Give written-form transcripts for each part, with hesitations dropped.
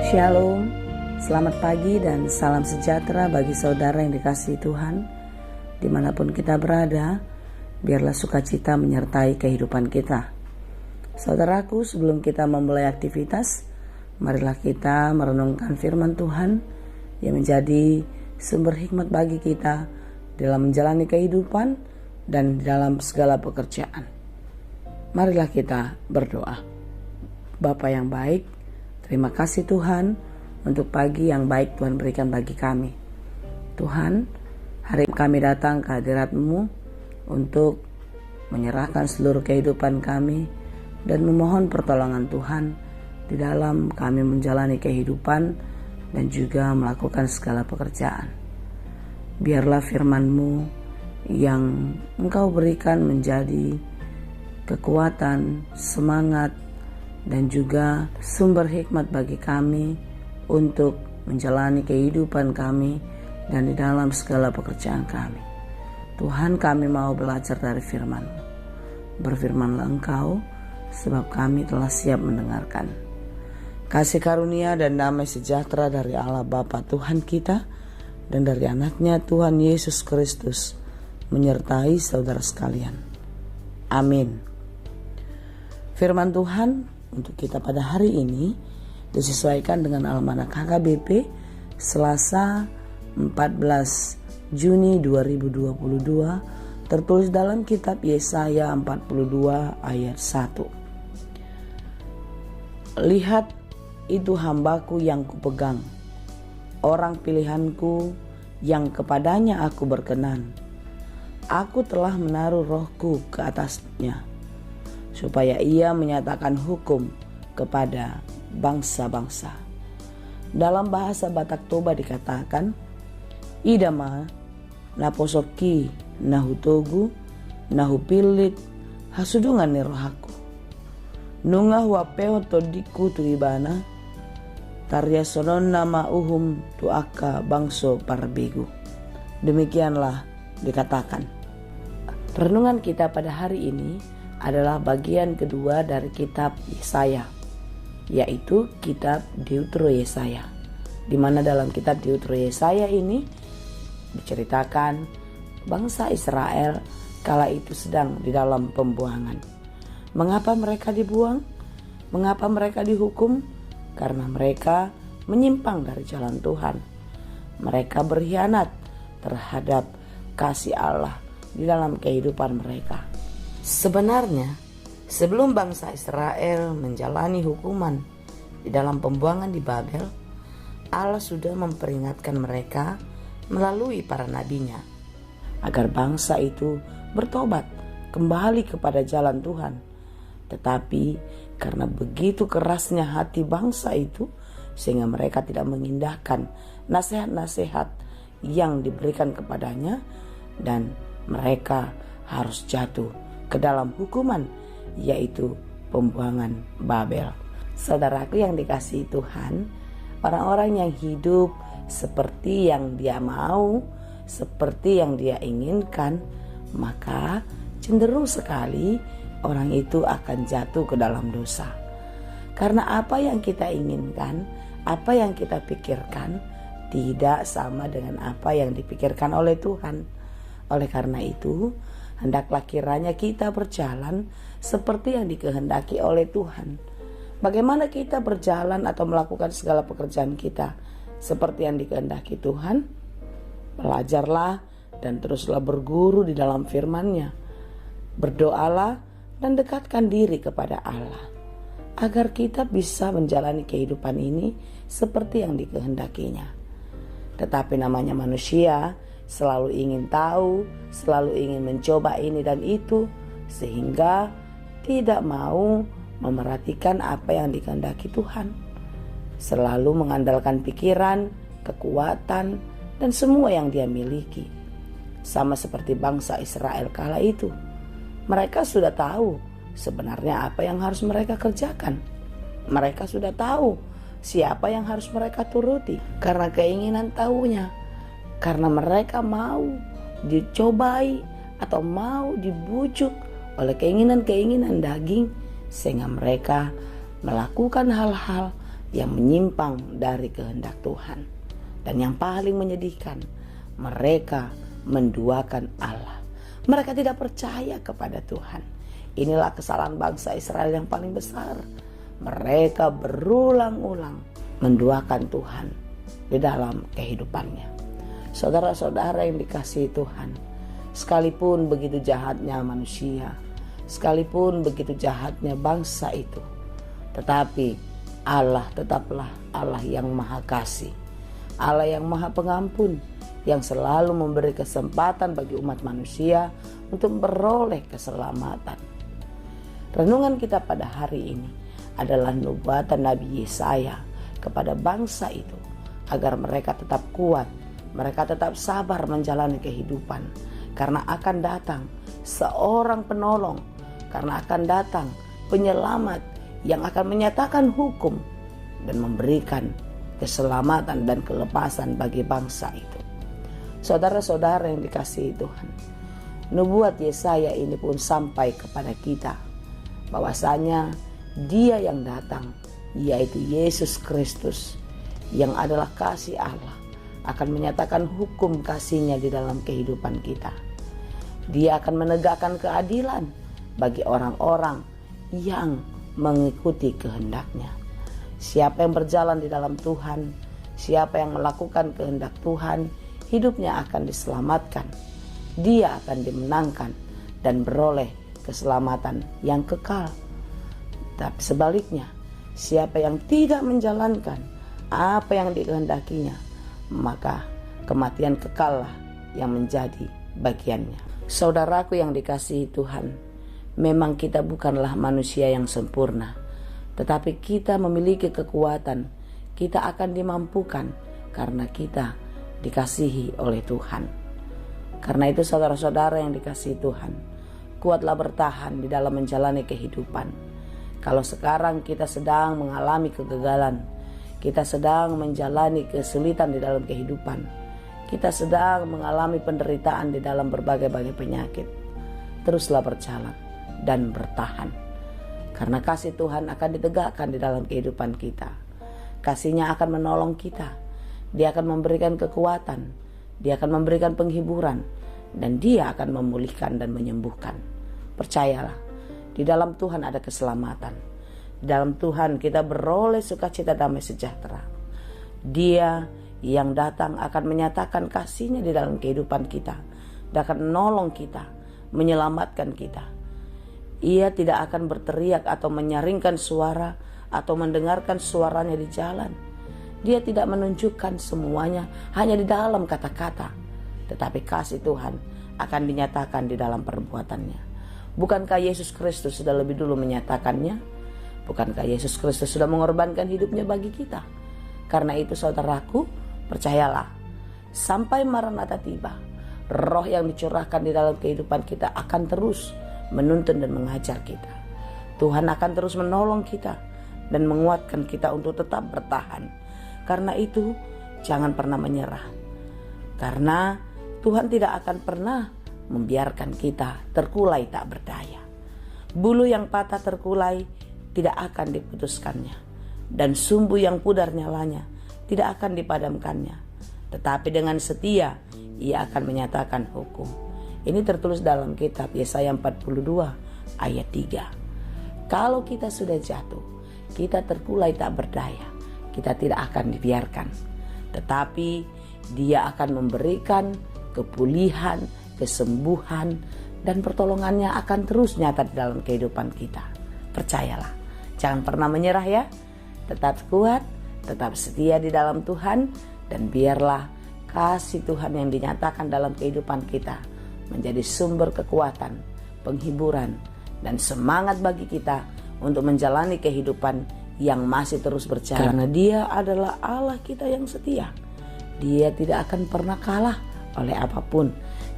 Shalom, selamat pagi dan salam sejahtera bagi saudara yang dikasihi Tuhan. Dimanapun kita berada, biarlah sukacita menyertai kehidupan kita. Saudaraku, sebelum kita memulai aktivitas, marilah kita merenungkan firman Tuhan yang menjadi sumber hikmat bagi kita dalam menjalani kehidupan dan dalam segala pekerjaan. Marilah kita berdoa. Bapa yang baik, terima kasih Tuhan untuk pagi yang baik Tuhan berikan bagi kami. Tuhan, hari kami datang ke hadirat-Mu untuk menyerahkan seluruh kehidupan kami dan memohon pertolongan Tuhan di dalam kami menjalani kehidupan dan juga melakukan segala pekerjaan. Biarlah firman-Mu yang Engkau berikan menjadi kekuatan, semangat, dan juga sumber hikmat bagi kami untuk menjalani kehidupan kami dan di dalam segala pekerjaan kami. Tuhan, kami mau belajar dari firman-Mu. Berfirmanlah Engkau, sebab kami telah siap mendengarkan. Kasih karunia dan damai sejahtera dari Allah Bapa Tuhan kita dan dari anaknya Tuhan Yesus Kristus menyertai saudara sekalian. Amin. Firman Tuhan untuk kita pada hari ini disesuaikan dengan Almanak HKBP Selasa 14 Juni 2022, tertulis dalam kitab Yesaya 42 ayat 1. Lihat, itu hambaku yang kupegang, orang pilihanku yang kepadanya aku berkenan. Aku telah menaruh rohku ke atasnya, supaya ia menyatakan hukum kepada bangsa-bangsa. Dalam bahasa Batak Toba dikatakan, idama naposoki nahutogu nahupilit hasudungan ni rohaku. Nungah wapeo todiku tuibana tarya sonon nama uhum tuaka bangso parbegu. Demikianlah dikatakan. Renungan kita pada hari ini adalah bagian kedua dari kitab Yesaya, yaitu kitab Deutero Yesaya, di mana dalam kitab Deutero Yesaya ini diceritakan bangsa Israel kala itu sedang di dalam pembuangan. Mengapa mereka dibuang? Mengapa mereka dihukum? Karena mereka menyimpang dari jalan Tuhan. Mereka berkhianat terhadap kasih Allah di dalam kehidupan mereka. Sebenarnya, sebelum bangsa Israel menjalani hukuman di dalam pembuangan di Babel, Allah sudah memperingatkan mereka melalui para nabinya agar bangsa itu bertobat kembali kepada jalan Tuhan. Tetapi karena begitu kerasnya hati bangsa itu, sehingga mereka tidak mengindahkan nasihat-nasihat yang diberikan kepadanya, dan mereka harus jatuh ke dalam hukuman, yaitu pembuangan Babel. Saudaraku yang dikasihi Tuhan, orang-orang yang hidup seperti yang dia mau, seperti yang dia inginkan, maka cenderung sekali orang itu akan jatuh ke dalam dosa. Karena apa yang kita inginkan, apa yang kita pikirkan tidak sama dengan apa yang dipikirkan oleh Tuhan. Oleh karena itu, hendaklah kiranya kita berjalan seperti yang dikehendaki oleh Tuhan. Bagaimana kita berjalan atau melakukan segala pekerjaan kita seperti yang dikehendaki Tuhan? Belajarlah dan teruslah berguru di dalam firman-Nya. Berdoalah dan dekatkan diri kepada Allah, agar kita bisa menjalani kehidupan ini seperti yang dikehendakinya. Tetapi namanya manusia selalu ingin tahu, selalu ingin mencoba ini dan itu, sehingga tidak mau memerhatikan apa yang dikehendaki Tuhan. Selalu mengandalkan pikiran, kekuatan, dan semua yang dia miliki. Sama seperti bangsa Israel kala itu. Mereka sudah tahu sebenarnya apa yang harus mereka kerjakan. Mereka sudah tahu siapa yang harus mereka turuti karena keinginan tahunya. Karena mereka mau dicobai atau mau dibujuk oleh keinginan-keinginan daging, sehingga mereka melakukan hal-hal yang menyimpang dari kehendak Tuhan. Dan yang paling menyedihkan, mereka menduakan Allah. Mereka tidak percaya kepada Tuhan. Inilah kesalahan bangsa Israel yang paling besar. Mereka berulang-ulang menduakan Tuhan di dalam kehidupannya. Saudara-saudara yang dikasihi Tuhan, sekalipun begitu jahatnya manusia, sekalipun begitu jahatnya bangsa itu, tetapi Allah tetaplah Allah yang maha kasih, Allah yang maha pengampun, yang selalu memberi kesempatan bagi umat manusia untuk memperoleh keselamatan. Renungan kita pada hari ini adalah nubuatan Nabi Yesaya kepada bangsa itu, agar mereka tetap kuat, mereka tetap sabar menjalani kehidupan, karena akan datang seorang penolong, karena akan datang penyelamat yang akan menyatakan hukum dan memberikan keselamatan dan kelepasan bagi bangsa itu. Saudara-saudara yang dikasihi Tuhan, nubuat Yesaya ini pun sampai kepada kita, bahwasanya Dia yang datang, yaitu Yesus Kristus, yang adalah kasih Allah, akan menyatakan hukum kasih-Nya di dalam kehidupan kita. Dia akan menegakkan keadilan bagi orang-orang yang mengikuti kehendak-Nya. Siapa yang berjalan di dalam Tuhan, siapa yang melakukan kehendak Tuhan, hidupnya akan diselamatkan. Dia akan dimenangkan dan beroleh keselamatan yang kekal. Tapi sebaliknya, siapa yang tidak menjalankan apa yang dikehendakinya, maka kematian kekallah yang menjadi bagiannya. Saudaraku yang dikasihi Tuhan, memang kita bukanlah manusia yang sempurna, tetapi kita memiliki kekuatan. Kita akan dimampukan karena kita dikasihi oleh Tuhan. Karena itu saudara-saudara yang dikasihi Tuhan, kuatlah bertahan di dalam menjalani kehidupan. Kalau sekarang kita sedang mengalami kegagalan, kita sedang menjalani kesulitan di dalam kehidupan, kita sedang mengalami penderitaan di dalam berbagai-bagai penyakit, teruslah berjalan dan bertahan. Karena kasih Tuhan akan ditegakkan di dalam kehidupan kita. Kasih-Nya akan menolong kita. Dia akan memberikan kekuatan, Dia akan memberikan penghiburan, dan Dia akan memulihkan dan menyembuhkan. Percayalah, di dalam Tuhan ada keselamatan. Di dalam Tuhan kita beroleh sukacita damai sejahtera. Dia yang datang akan menyatakan kasih-Nya di dalam kehidupan kita. Dia akan menolong kita, menyelamatkan kita. Ia tidak akan berteriak atau menyaringkan suara atau mendengarkan suaranya di jalan. Dia tidak menunjukkan semuanya hanya di dalam kata-kata, tetapi kasih Tuhan akan dinyatakan di dalam perbuatannya. Bukankah Yesus Kristus sudah lebih dulu menyatakannya? Bukankah Yesus Kristus sudah mengorbankan hidupnya bagi kita? Karena itu saudaraku, percayalah, sampai Maranatha tiba, Roh yang dicurahkan di dalam kehidupan kita akan terus menuntun dan mengajar kita. Tuhan akan terus menolong kita dan menguatkan kita untuk tetap bertahan. Karena itu jangan pernah menyerah, karena Tuhan tidak akan pernah membiarkan kita terkulai tak berdaya. Bulu yang patah terkulai tidak akan diputuskannya, dan sumbu yang pudar nyalanya tidak akan dipadamkannya. Tetapi dengan setia Ia akan menyatakan hukum. Ini tertulis dalam kitab Yesaya 42 ayat 3. Kalau kita sudah jatuh, kita terkulai tak berdaya, kita tidak akan dibiarkan, tetapi Dia akan memberikan kepulihan, kesembuhan, dan pertolongannya akan terus nyata di dalam kehidupan kita. Percayalah, jangan pernah menyerah ya. Tetap kuat, tetap setia di dalam Tuhan, dan biarlah kasih Tuhan yang dinyatakan dalam kehidupan kita menjadi sumber kekuatan, penghiburan, dan semangat bagi kita untuk menjalani kehidupan yang masih terus berjalan. Karena Dia adalah Allah kita yang setia. Dia tidak akan pernah kalah oleh apapun.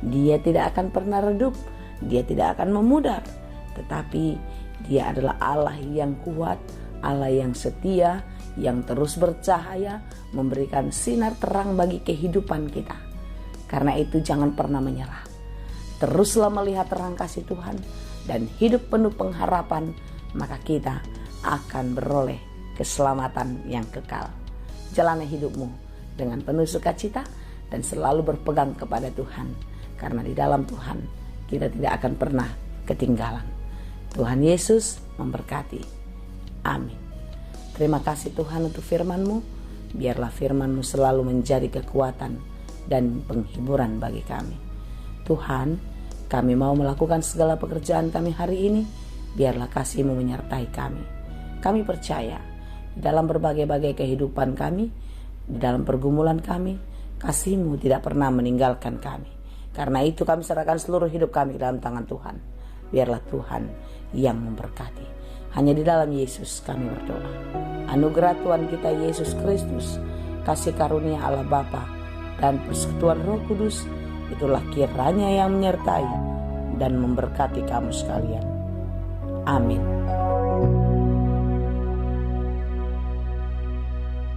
Dia tidak akan pernah redup. Dia tidak akan memudar. Tetapi Dia adalah Allah yang kuat, Allah yang setia, yang terus bercahaya, memberikan sinar terang bagi kehidupan kita. Karena itu jangan pernah menyerah. Teruslah melihat terang kasih Tuhan dan hidup penuh pengharapan, maka kita akan beroleh keselamatan yang kekal. Jalani hidupmu dengan penuh sukacita dan selalu berpegang kepada Tuhan, karena di dalam Tuhan kita tidak akan pernah ketinggalan. Tuhan Yesus memberkati. Amin. Terima kasih Tuhan untuk firman-Mu. Biarlah firman-Mu selalu menjadi kekuatan dan penghiburan bagi kami. Tuhan, kami mau melakukan segala pekerjaan kami hari ini. Biarlah kasih-Mu menyertai kami. Kami percaya di dalam berbagai-bagai kehidupan kami, di dalam pergumulan kami, kasih-Mu tidak pernah meninggalkan kami. Karena itu kami serahkan seluruh hidup kami ke dalam tangan Tuhan. Biarlah Tuhan yang memberkati. Hanya di dalam Yesus kami berdoa. Anugerah Tuhan kita Yesus Kristus, kasih karunia Allah Bapa, dan persekutuan Roh Kudus, itulah kiranya yang menyertai dan memberkati kamu sekalian. Amin.